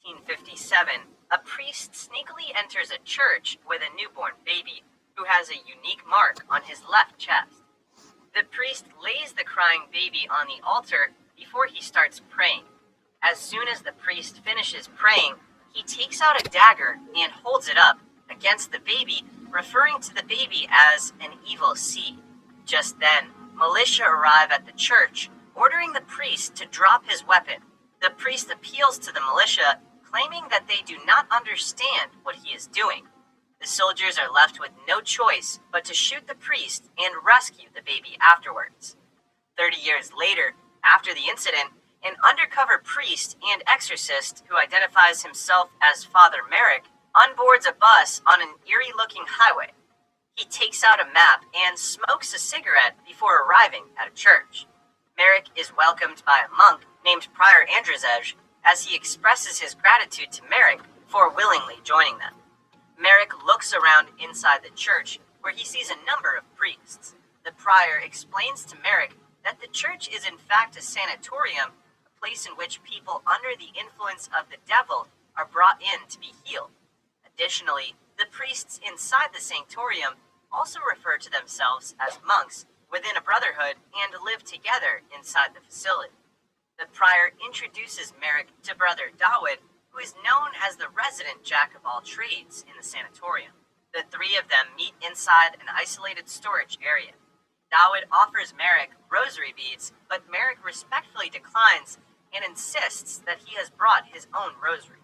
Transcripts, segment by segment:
1857, a priest sneakily enters a church with a newborn baby who has a unique mark on his left chest. The priest lays the crying baby on the altar before he starts praying. As soon as the priest finishes praying, he takes out a dagger and holds it up against the baby, referring to the baby as an evil seed. Just then, militia arrive at the church, ordering the priest to drop his weapon. The priest appeals to the militia, claiming that they do not understand what he is doing. The soldiers are left with no choice but to shoot the priest and rescue the baby afterwards. 30 years later, after the incident, an undercover priest and exorcist who identifies himself as Father Merrick onboards a bus on an eerie-looking highway. He takes out a map and smokes a cigarette before arriving at a church. Merrick is welcomed by a monk named Prior Andrzej as he expresses his gratitude to Merrick for willingly joining them. Merrick looks around inside the church where he sees a number of priests. The prior explains to Merrick that the church is in fact a sanatorium, a place in which people under the influence of the devil are brought in to be healed. Additionally, the priests inside the sanctorium also refer to themselves as monks within a brotherhood and live together inside the facility. The prior introduces Merrick to Brother Dawood, who is known as the resident jack of all trades in the sanatorium. The three of them meet inside an isolated storage area. Dawood offers Merrick rosary beads, but Merrick respectfully declines and insists that he has brought his own rosary.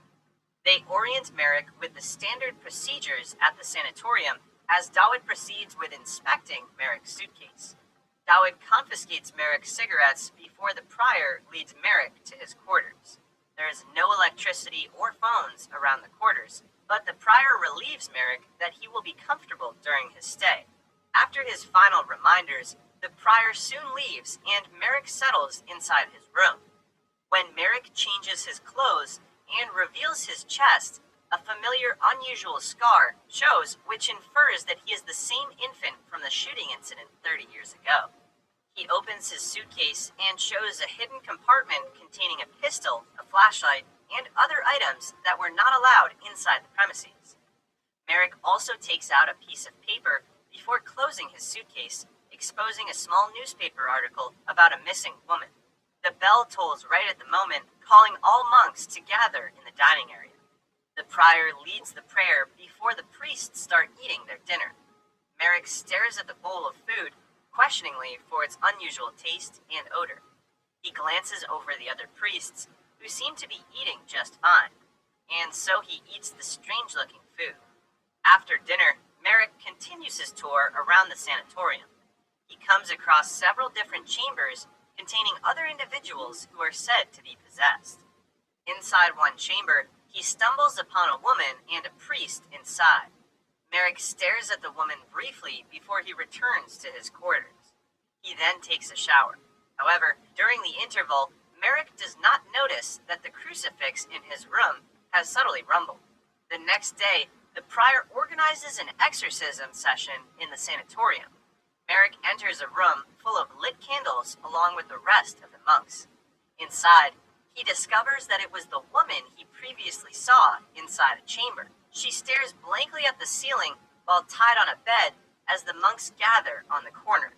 They orient Merrick with the standard procedures at the sanatorium as Dawood proceeds with inspecting Merrick's suitcase. Dawood confiscates Merrick's cigarettes before the prior leads Merrick to his quarters. There is no electricity or phones around the quarters, but the prior relieves Merrick that he will be comfortable during his stay. After his final reminders, the prior soon leaves and Merrick settles inside his room. When Merrick changes his clothes and reveals his chest, a familiar, unusual scar shows, which infers that he is the same infant from the shooting incident 30 years ago. He opens his suitcase and shows a hidden compartment containing a pistol, a flashlight, and other items that were not allowed inside the premises. Merrick also takes out a piece of paper before closing his suitcase, exposing a small newspaper article about a missing woman. The bell tolls right at the moment, calling all monks to gather in the dining area. The prior leads the prayer before the priests start eating their dinner. Merrick stares at the bowl of food, questioningly for its unusual taste and odor. He glances over the other priests, who seem to be eating just fine, and so he eats the strange-looking food. After dinner, Merrick continues his tour around the sanatorium. He comes across several different chambers containing other individuals who are said to be possessed. Inside one chamber, he stumbles upon a woman and a priest inside. Merrick stares at the woman briefly before he returns to his quarters. He then takes a shower. However, during the interval, Merrick does not notice that the crucifix in his room has subtly rumbled. The next day, the prior organizes an exorcism session in the sanatorium. Merrick enters a room full of lit candles along with the rest of the monks. Inside, he discovers that it was the woman he previously saw inside a chamber. She stares blankly at the ceiling while tied on a bed as the monks gather on the corner.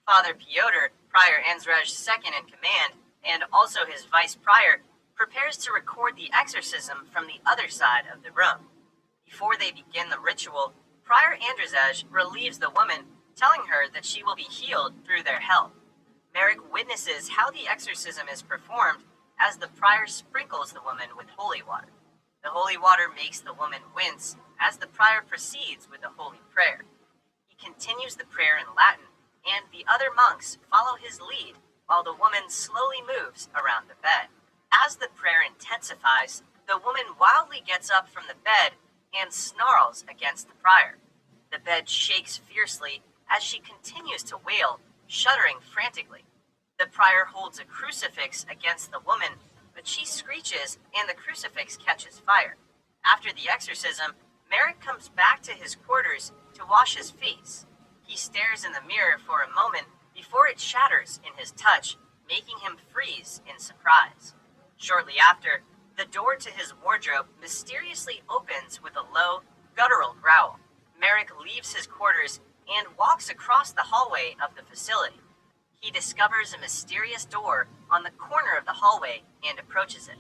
Father Piotr, Prior Andrzej's second in command, and also his vice prior, prepares to record the exorcism from the other side of the room. Before they begin the ritual, Prior Andrzej relieves the woman, telling her that she will be healed through their help. Merrick witnesses how the exorcism is performed as the prior sprinkles the woman with holy water. The holy water makes the woman wince as the prior proceeds with the holy prayer. He continues the prayer in Latin, and the other monks follow his lead while the woman slowly moves around the bed. As the prayer intensifies, the woman wildly gets up from the bed and snarls against the prior. The bed shakes fiercely as she continues to wail, shuddering frantically. The prior holds a crucifix against the woman, but she screeches and the crucifix catches fire. After the exorcism, Merrick comes back to his quarters to wash his face. He stares in the mirror for a moment before it shatters in his touch, making him freeze in surprise. Shortly after, The door to his wardrobe mysteriously opens with a low, guttural growl. Merrick leaves his quarters and walks across the hallway of the facility. He discovers a mysterious door on the corner of the hallway and approaches it.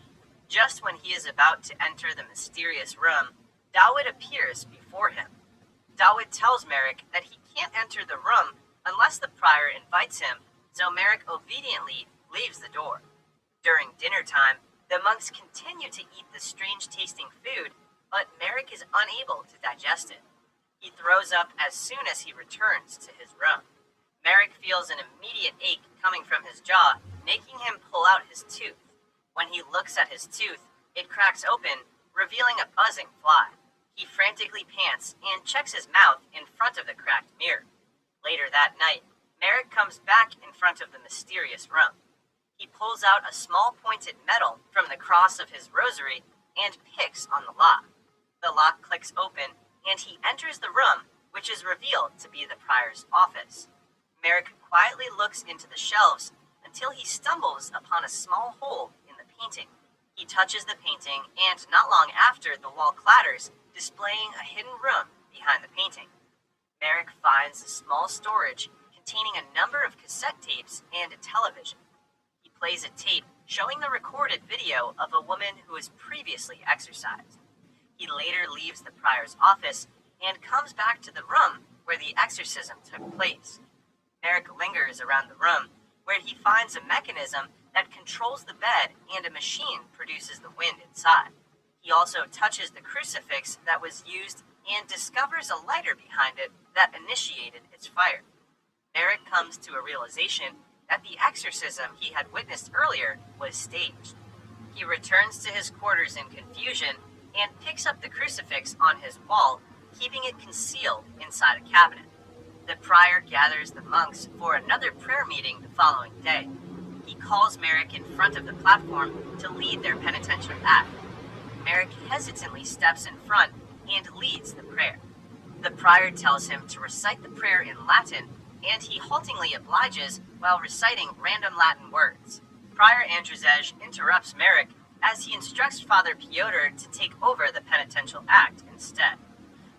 Just when he is about to enter the mysterious room, Dawit appears before him. Dawit tells Merrick that he can't enter the room unless the prior invites him, so Merrick obediently leaves the door. During dinner time, the monks continue to eat the strange-tasting food, but Merrick is unable to digest it. He throws up as soon as he returns to his room. Merrick feels an immediate ache coming from his jaw, making him pull out his tooth. When he looks at his tooth, it cracks open, revealing a buzzing fly. He frantically pants and checks his mouth in front of the cracked mirror. Later that night, Merrick comes back in front of the mysterious room. He pulls out a small pointed metal from the cross of his rosary and picks on the lock. The lock clicks open, and he enters the room, which is revealed to be the prior's office. Merrick quietly looks into the shelves until he stumbles upon a small hole in the painting. He touches the painting, and not long after, the wall clatters, displaying a hidden room behind the painting. Merrick finds a small storage containing a number of cassette tapes and a television. He plays a tape showing the recorded video of a woman who was previously exorcised. He later leaves the prior's office and comes back to the room where the exorcism took place. Merrick lingers around the room, where he finds a mechanism that controls the bed and a machine produces the wind inside. He also touches the crucifix that was used and discovers a lighter behind it that initiated its fire. Merrick comes to a realization that the exorcism he had witnessed earlier was staged. He returns to his quarters in confusion and picks up the crucifix on his wall, keeping it concealed inside a cabinet. The prior gathers the monks for another prayer meeting the following day. He calls Merrick in front of the platform to lead their penitential act. Merrick hesitantly steps in front and leads the prayer. The prior tells him to recite the prayer in Latin, and he haltingly obliges while reciting random Latin words. Prior Andrzej interrupts Merrick as he instructs Father Piotr to take over the penitential act instead.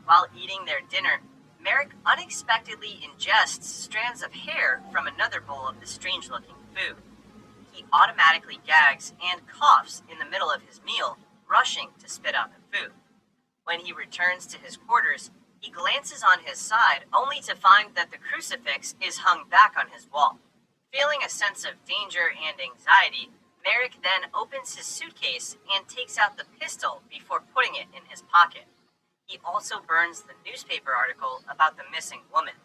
While eating their dinner, Merrick unexpectedly ingests strands of hair from another bowl of the strange-looking food. He automatically gags and coughs in the middle of his meal, rushing to spit out the food. When he returns to his quarters, he glances on his side only to find that the crucifix is hung back on his wall. Feeling a sense of danger and anxiety, Merrick then opens his suitcase and takes out the pistol before putting it in his pocket. He also burns the newspaper article about the missing woman.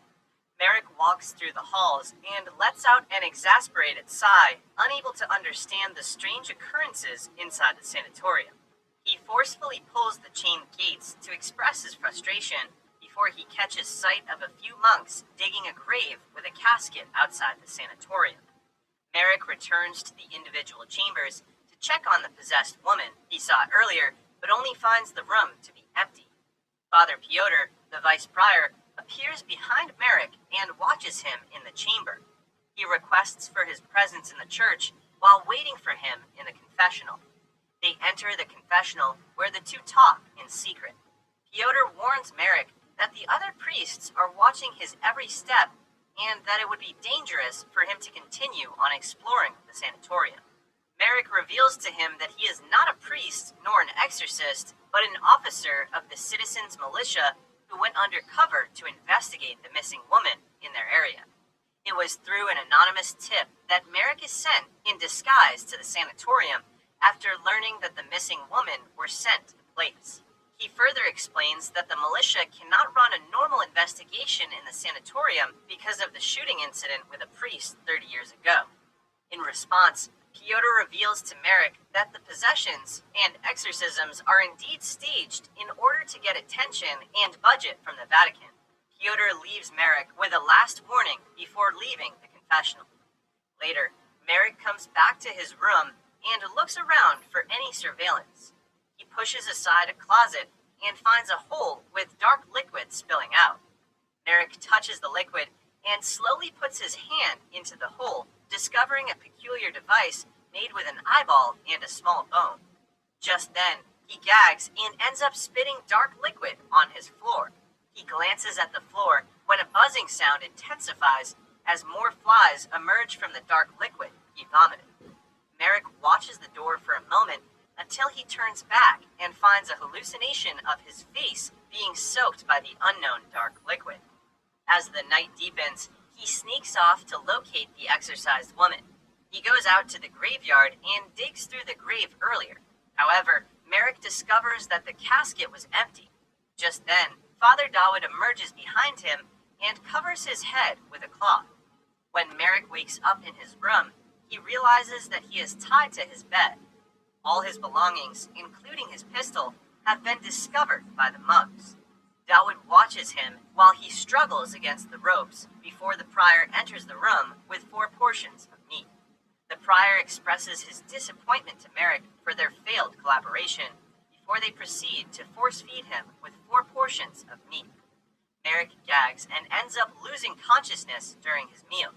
Merrick walks through the halls and lets out an exasperated sigh, unable to understand the strange occurrences inside the sanatorium. He forcefully pulls the chain gates to express his frustration before he catches sight of a few monks digging a grave with a casket outside the sanatorium. Merrick returns to the individual chambers to check on the possessed woman he saw earlier, but only finds the room to be empty. Father Piotr, the vice prior, appears behind Merrick and watches him in the chamber. He requests for his presence in the church while waiting for him in the confessional. They enter the confessional where the two talk in secret. Piotr warns Merrick that the other priests are watching his every step and that it would be dangerous for him to continue on exploring the sanatorium. Merrick reveals to him that he is not a priest nor an exorcist, but an officer of the citizens' militia who went undercover to investigate the missing woman in their area. It was through an anonymous tip that Merrick is sent in disguise to the sanatorium after learning that the missing woman were sent to the place. He further explains that the militia cannot run a normal investigation in the sanatorium because of the shooting incident with a priest 30 years ago. In response, Piotr reveals to Merrick that the possessions and exorcisms are indeed staged in order to get attention and budget from the Vatican. Piotr leaves Merrick with a last warning before leaving the confessional. Later, Merrick comes back to his room and looks around for any surveillance. He pushes aside a closet and finds a hole with dark liquid spilling out. Merrick touches the liquid and slowly puts his hand into the hole, discovering a peculiar device made with an eyeball and a small bone. Just then, he gags and ends up spitting dark liquid on his floor. He glances at the floor when a buzzing sound intensifies as more flies emerge from the dark liquid he vomited. Merrick watches the door for a moment until he turns back and finds a hallucination of his face being soaked by the unknown dark liquid. As the night deepens, he sneaks off to locate the exorcised woman. He goes out to the graveyard and digs through the grave earlier. However, Merrick discovers that the casket was empty. Just then, Father Dawood emerges behind him and covers his head with a cloth. When Merrick wakes up in his room, he realizes that he is tied to his bed. All his belongings, including his pistol, have been discovered by the monks. Dawood watches him while he struggles against the ropes before the prior enters the room with 4 portions of meat. The prior expresses his disappointment to Merrick for their failed collaboration before they proceed to force-feed him with 4 portions of meat. Merrick gags and ends up losing consciousness during his meal.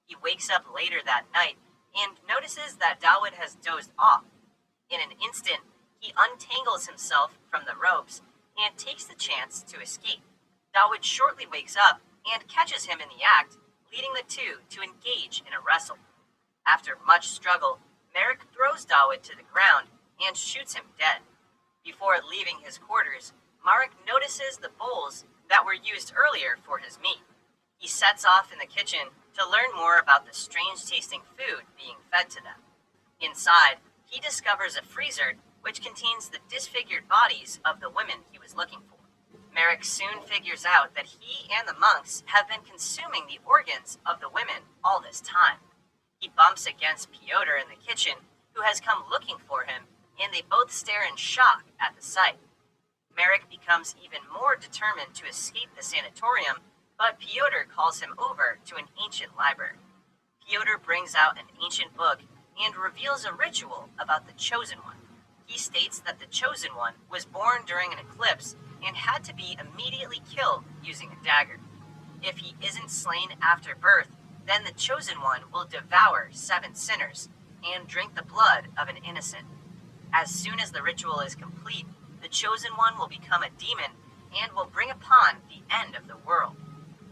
He wakes up later that night and notices that Dawood has dozed off. In an instant, he untangles himself from the ropes and takes the chance to escape. Dawood shortly wakes up and catches him in the act, leading the two to engage in a wrestle. After much struggle, Merrick throws Dawood to the ground and shoots him dead. Before leaving his quarters, Marek notices the bowls that were used earlier for his meat. He sets off in the kitchen to learn more about the strange-tasting food being fed to them. Inside, he discovers a freezer which contains the disfigured bodies of the women he was looking for. Merrick soon figures out that he and the monks have been consuming the organs of the women all this time. He bumps against Pyotr in the kitchen, who has come looking for him, and they both stare in shock at the sight. Merrick becomes even more determined to escape the sanatorium, but Pyotr calls him over to an ancient library. Pyotr brings out an ancient book and reveals a ritual about the Chosen One. He states that the Chosen One was born during an eclipse and had to be immediately killed using a dagger. If he isn't slain after birth, then the Chosen One will devour 7 sinners and drink the blood of an innocent. As soon as the ritual is complete, the Chosen One will become a demon and will bring upon the end of the world.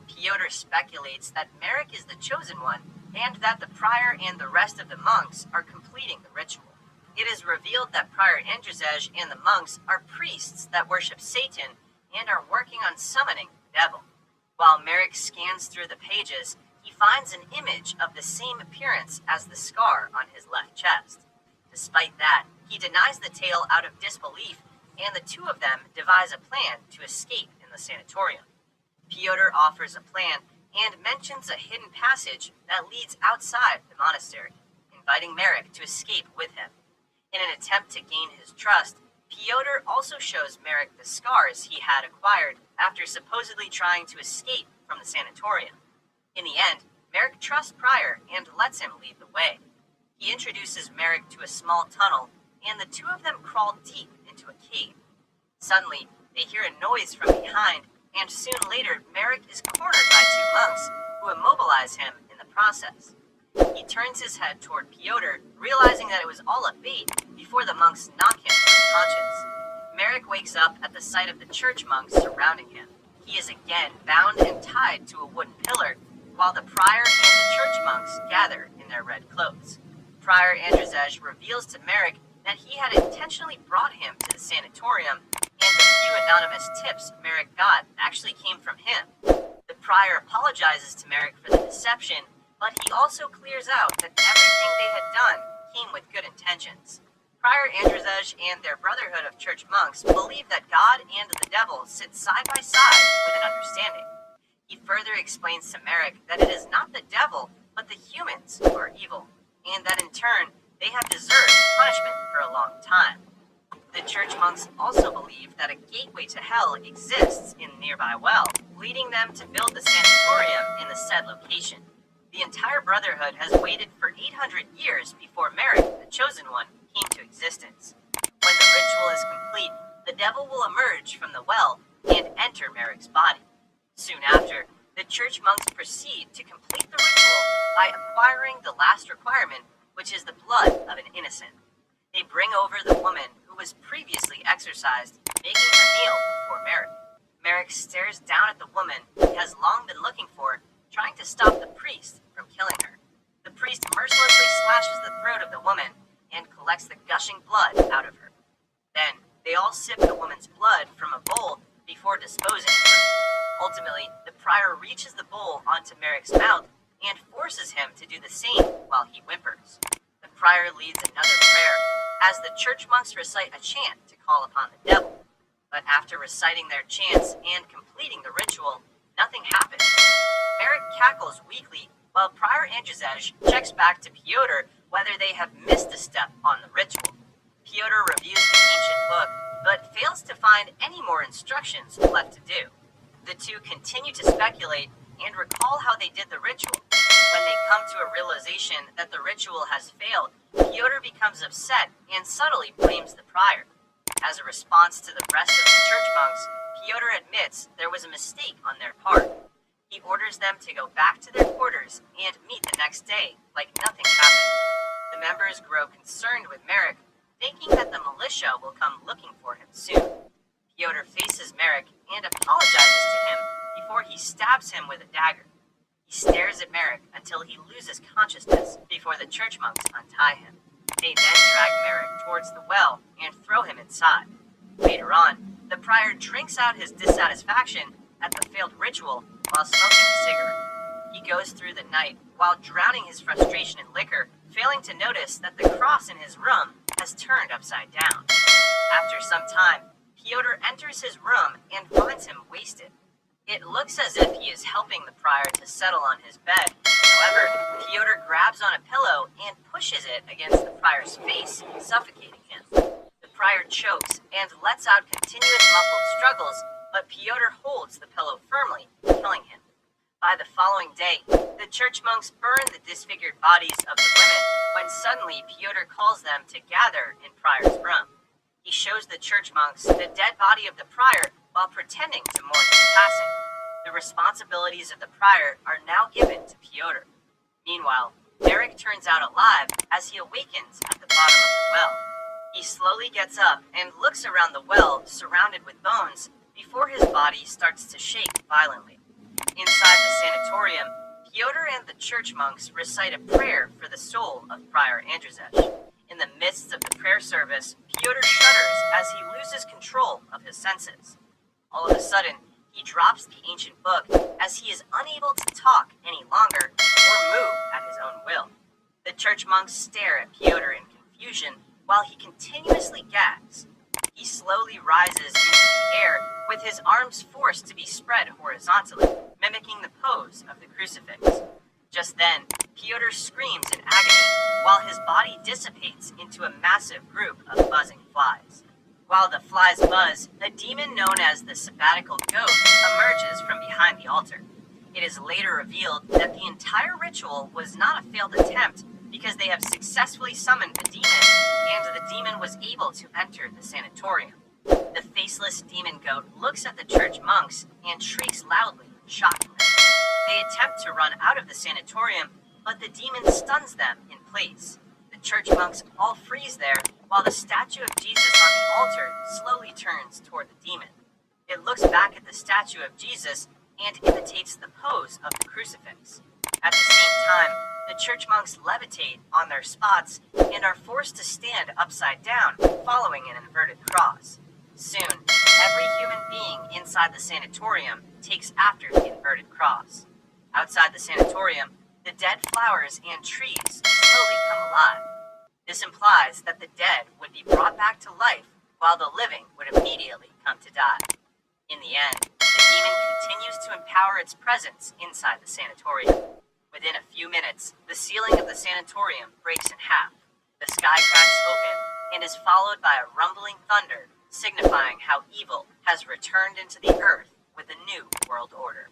Pyotr speculates that Merrick is the Chosen One and that the prior and the rest of the monks are completing the ritual. It is revealed that Prior Andrzej and the monks are priests that worship Satan and are working on summoning the devil. While Merrick scans through the pages, he finds an image of the same appearance as the scar on his left chest. Despite that, he denies the tale out of disbelief, and the two of them devise a plan to escape in the sanatorium. Pyotr offers a plan and mentions a hidden passage that leads outside the monastery, inviting Merrick to escape with him. In an attempt to gain his trust, Pyotr also shows Merrick the scars he had acquired after supposedly trying to escape from the sanatorium. In the end, Merrick trusts Prior and lets him lead the way. He introduces Merrick to a small tunnel, and the two of them crawl deep into a cave. Suddenly, they hear a noise from behind, and soon later, Merrick is cornered by 2 monks, who immobilize him in the process. He turns his head toward Pyotr, realizing that it was all a bait, before the monks knock him unconscious. Merrick wakes up at the sight of the church monks surrounding him. He is again bound and tied to a wooden pillar, while the prior and the church monks gather in their red clothes. Prior Andrzej reveals to Merrick that he had intentionally brought him to the sanatorium, and the few anonymous tips Merrick got actually came from him. The prior apologizes to Merrick for the deception, but he also clears out that everything they had done came with good intentions. Prior Andrzej and their brotherhood of church monks believe that God and the devil sit side by side with an understanding. He further explains to Merrick that it is not the devil, but the humans who are evil, and that in turn, they have deserved punishment for a long time. The church monks also believe that a gateway to hell exists in a nearby well, leading them to build the sanatorium in the said location. The entire brotherhood has waited for 800 years before Merrick, the Chosen One, came to existence. When the ritual is complete, the devil will emerge from the well and enter Merrick's body. Soon after, the church monks proceed to complete the ritual by acquiring the last requirement, which is the blood of an innocent. They bring over the woman who exorcised, making her kneel before Merrick. Merrick stares down at the woman he has long been looking for, trying to stop the priest from killing her. The priest mercilessly slashes the throat of the woman and collects the gushing blood out of her. Then, they all sip the woman's blood from a bowl before disposing of her. Ultimately, the prior reaches the bowl onto Merrick's mouth and forces him to do the same while he whimpers. The prior leads another prayer as the church monks recite a chant to call upon the devil. But after reciting their chants and completing the ritual, nothing happens. Merrick cackles weakly while Prior Andrzej checks back to Pyotr whether they have missed a step on the ritual. Pyotr reviews the ancient book, but fails to find any more instructions left to do. The two continue to speculate and recall how they did the ritual. When they come to a realization that the ritual has failed, Pyotr becomes upset and subtly blames the prior. As a response to the rest of the church monks, Pyotr admits there was a mistake on their part. He orders them to go back to their quarters and meet the next day, like nothing happened. The members grow concerned with Merrick, thinking that the militia will come looking for him soon. Pyotr faces Merrick and apologizes to him before he stabs him with a dagger. He stares at Merrick until he loses consciousness before the church monks untie him. They then drag Merrick towards the well and throw him inside. Later on, the prior drinks out his dissatisfaction at the failed ritual while smoking a cigarette. He goes through the night while drowning his frustration in liquor, failing to notice that the cross in his room has turned upside down. After some time, Pyotr enters his room and finds him wasted. It looks as if he is helping the prior to settle on his bed. However, Pyotr grabs on a pillow and pushes it against the prior's face, suffocating him. The prior chokes and lets out continuous muffled struggles, but Pyotr holds the pillow firmly, killing him. By the following day, the church monks burn the disfigured bodies of the women when suddenly Pyotr calls them to gather in Prior's room. He shows the church monks the dead body of the prior while pretending to mourn his passing. The responsibilities of the prior are now given to Pyotr. Meanwhile, Merrick turns out alive as he awakens at the bottom of the well. He slowly gets up and looks around the well surrounded with bones before his body starts to shake violently. Inside the sanatorium, Pyotr and the church monks recite a prayer for the soul of Prior Andrzej. In the midst of the prayer service, Pyotr shudders as he loses control of his senses. All of a sudden, he drops the ancient book as he is unable to talk any longer or move at his own will. The church monks stare at Pyotr in confusion while he continuously gags. He slowly rises into the air with his arms forced to be spread horizontally, mimicking the pose of the crucifix. Just then, Pyotr screams in agony while his body dissipates into a massive group of buzzing flies. While the flies buzz, a demon known as the sabbatical goat emerges from behind the altar. It is later revealed that the entire ritual was not a failed attempt because they have successfully summoned the demon, and the demon was able to enter the sanatorium. The faceless demon goat looks at the church monks and shrieks loudly and shockingly. They attempt to run out of the sanatorium, but the demon stuns them in place. The church monks all freeze there, while the statue of Jesus on the altar slowly turns toward the demon. It looks back at the statue of Jesus and imitates the pose of the crucifix. At the same time, the church monks levitate on their spots and are forced to stand upside down, following an inverted cross. Soon, every human being inside the sanatorium takes after the inverted cross. Outside the sanatorium, the dead flowers and trees slowly come alive. This implies that the dead would be brought back to life, while the living would immediately come to die. In the end, the demon continues to empower its presence inside the sanatorium. Within a few minutes, the ceiling of the sanatorium breaks in half. The sky cracks open and is followed by a rumbling thunder, signifying how evil has returned into the earth with a new world order.